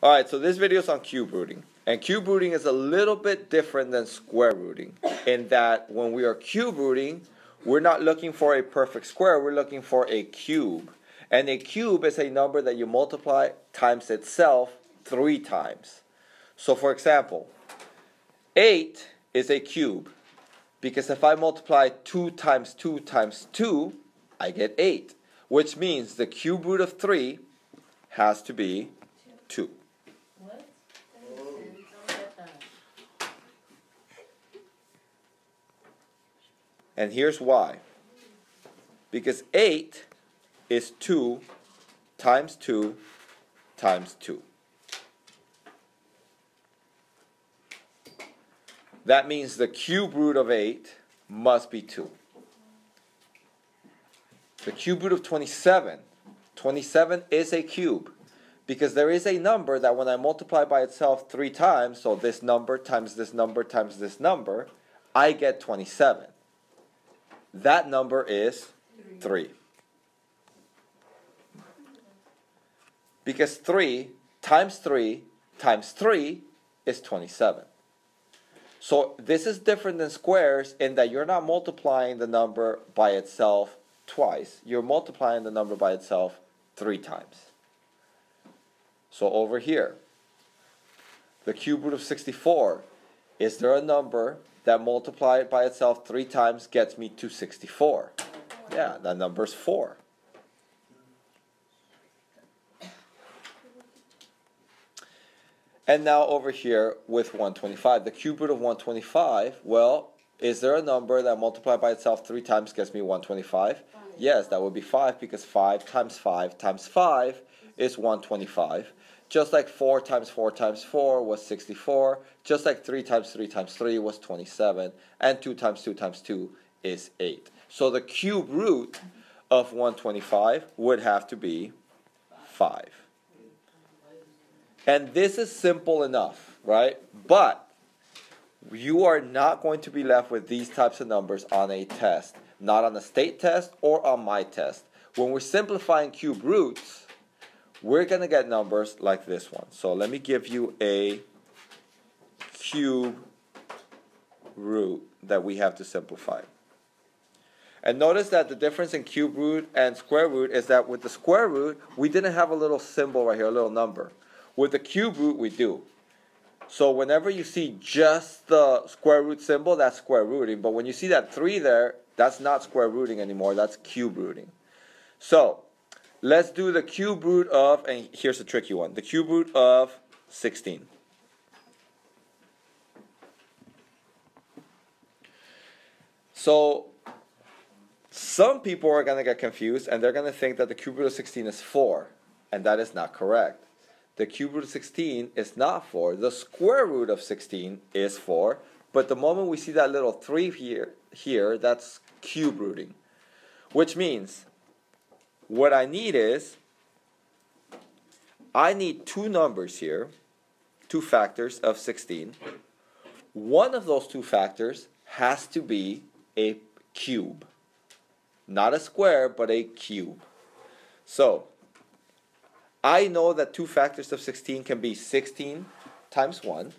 Alright, so this video is on cube rooting. And cube rooting is a little bit different than square rooting in that when we are cube rooting, we're not looking for a perfect square, we're looking for a cube. And a cube is a number that you multiply times itself 3 times. So for example, 8 is a cube because if I multiply 2 times 2 times 2, I get 8, which means the cube root of 3 has to be 2. What? And here's why. Because 8 is 2 times 2 times 2. That means the cube root of 8 must be 2. The cube root of 27. 27 is a cube because there is a number that when I multiply by itself 3 times, so this number times this number times this number, I get 27. That number is 3. Because 3 times 3 times 3 is 27. So this is different than squares in that you're not multiplying the number by itself twice. You're multiplying the number by itself 3 times. So over here, the cube root of 64, is there a number that multiplied by itself 3 times gets me to 64? Yeah, that number is 4. And now over here with 125, the cube root of 125, well, is there a number that multiplied by itself 3 times gets me 125? Yes, that would be 5 because 5 times 5 times 5 is 125. Just like 4 times 4 times 4 was 64. Just like 3 times 3 times 3 was 27. And 2 times 2 times 2 is 8. So the cube root of 125 would have to be 5. And this is simple enough, right? But you are not going to be left with these types of numbers on a test. Not on a state test or on my test. When we're simplifying cube roots, we're going to get numbers like this one. So let me give you a cube root that we have to simplify. And notice that the difference in cube root and square root is that with the square root, we didn't have a little symbol right here, a little number. With the cube root, we do. So whenever you see just the square root symbol, that's square rooting. But when you see that 3 there, that's not square rooting anymore, that's cube rooting. So let's do the cube root of, and here's a tricky one, the cube root of 16. So some people are going to get confused and they're going to think that the cube root of 16 is 4, and that is not correct. The cube root of 16 is not 4. The square root of 16 is 4, but the moment we see that little 3 here, that's cube rooting, which means what I need is, I need 2 numbers here, 2 factors of 16. One of those 2 factors has to be a cube. Not a square, but a cube. So, I know that 2 factors of 16 can be 16 times 1,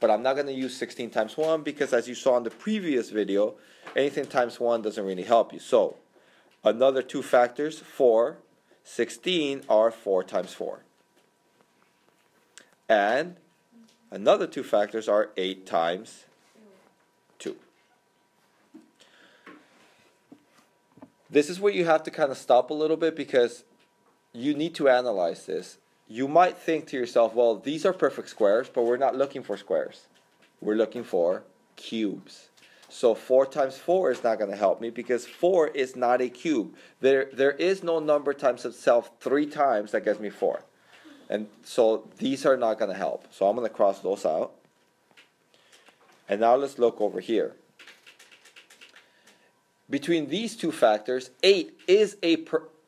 but I'm not going to use 16 times 1 because as you saw in the previous video, anything times 1 doesn't really help you. So, another 2 factors for 16 are 4 times 4. And another 2 factors are 8 times 2. This is where you have to kind of stop a little bit because you need to analyze this. You might think to yourself, well, these are perfect squares, but we're not looking for squares. We're looking for cubes. So 4 times 4 is not going to help me because 4 is not a cube. There is no number times itself 3 times that gets me 4. And so these are not going to help. So I'm going to cross those out. And now let's look over here. Between these 2 factors, 8 is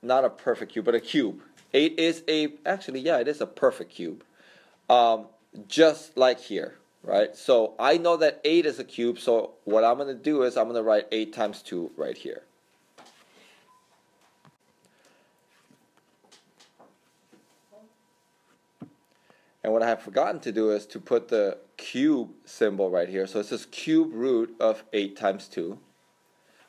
not a perfect cube, but a cube. 8 is actually, yeah, it is a perfect cube. Just like here, right? So I know that 8 is a cube, so what I'm going to do is I'm going to write 8 times 2 right here. And what I have forgotten to do is to put the cube symbol right here. So it says cube root of 8 times 2,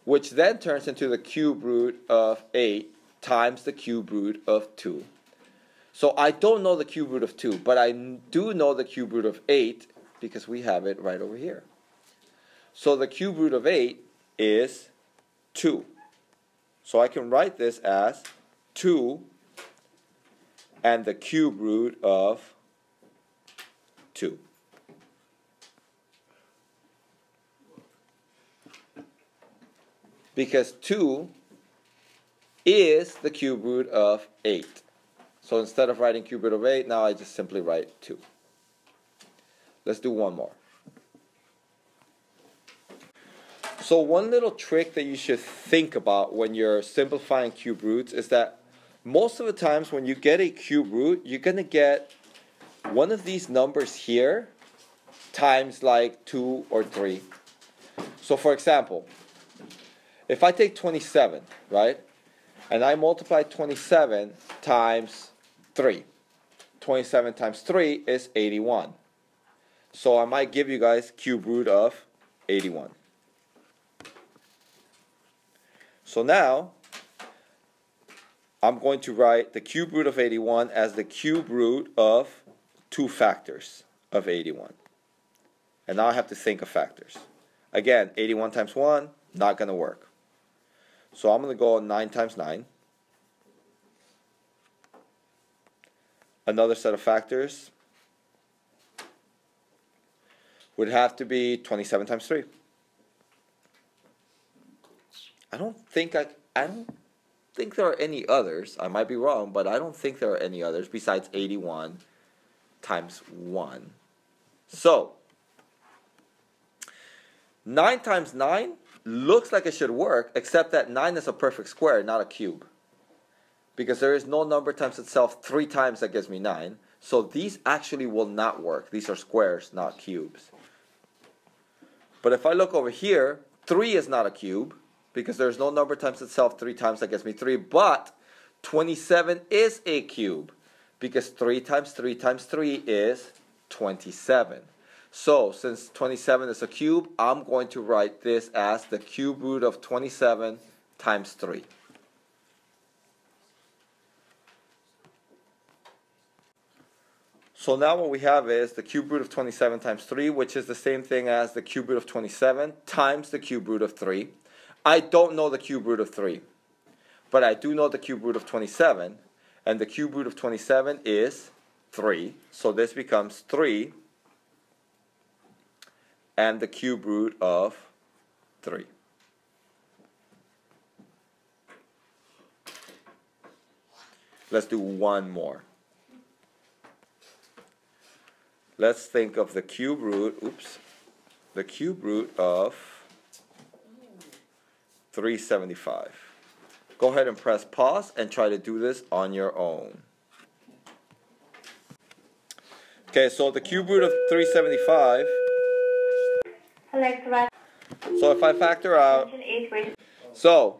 which then turns into the cube root of 8 times the cube root of 2. So I don't know the cube root of 2, but I do know the cube root of 8 because we have it right over here. So the cube root of 8 is 2. So I can write this as 2 and the cube root of 2. Because 2 is the cube root of 8. So instead of writing cube root of 8, now I just simply write 2. Let's do one more. So one little trick that you should think about when you're simplifying cube roots is that most of the times when you get a cube root, you're going to get one of these numbers here times like 2 or 3. So for example, if I take 27, right, and I multiply 27 times 3, 27 times 3 is 81. So I might give you guys cube root of 81. So now I'm going to write the cube root of 81 as the cube root of 2 factors of 81. And now I have to think of factors. Again, 81 times 1, not going to work. So I'm going to go 9 times 9. Another set of factors would have to be 27 times 3. I don't think there are any others. I might be wrong, but I don't think there are any others besides 81 times 1. So 9 times 9 looks like it should work, except that 9 is a perfect square, not a cube. Because there is no number times itself 3 times that gives me 9. So these actually will not work. These are squares, not cubes. But if I look over here, 3 is not a cube, because there's no number times itself 3 times that gets me 3. But 27 is a cube, because 3 times 3 times 3 is 27. So since 27 is a cube, I'm going to write this as the cube root of 27 times 3. So now what we have is the cube root of 27 times 3, which is the same thing as the cube root of 27 times the cube root of 3. I don't know the cube root of 3, but I do know the cube root of 27, and the cube root of 27 is 3. So this becomes 3 and the cube root of 3. Let's do one more. Let's think of the cube root, the cube root of 375. Go ahead and press pause and try to do this on your own. Okay, so the cube root of 375. So if I factor out, so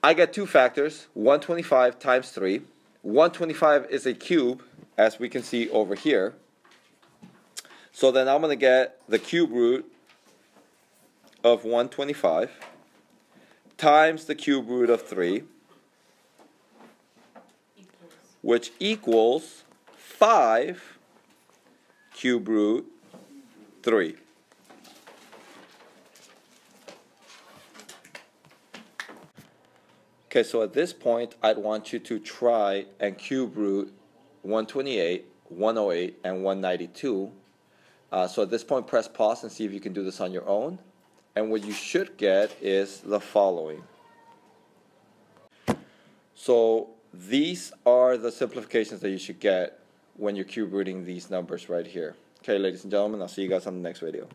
I get 2 factors, 125 times 3. 125 is a cube, as we can see over here. So then I'm going to get the cube root of 125 times the cube root of 3, which equals 5 cube root 3. Okay, so at this point, I'd want you to try and cube root 128, 108, and 192. So at this point, press pause and see if you can do this on your own. And what you should get is the following. So these are the simplifications that you should get when you're cube rooting these numbers right here. Okay, ladies and gentlemen, I'll see you guys on the next video.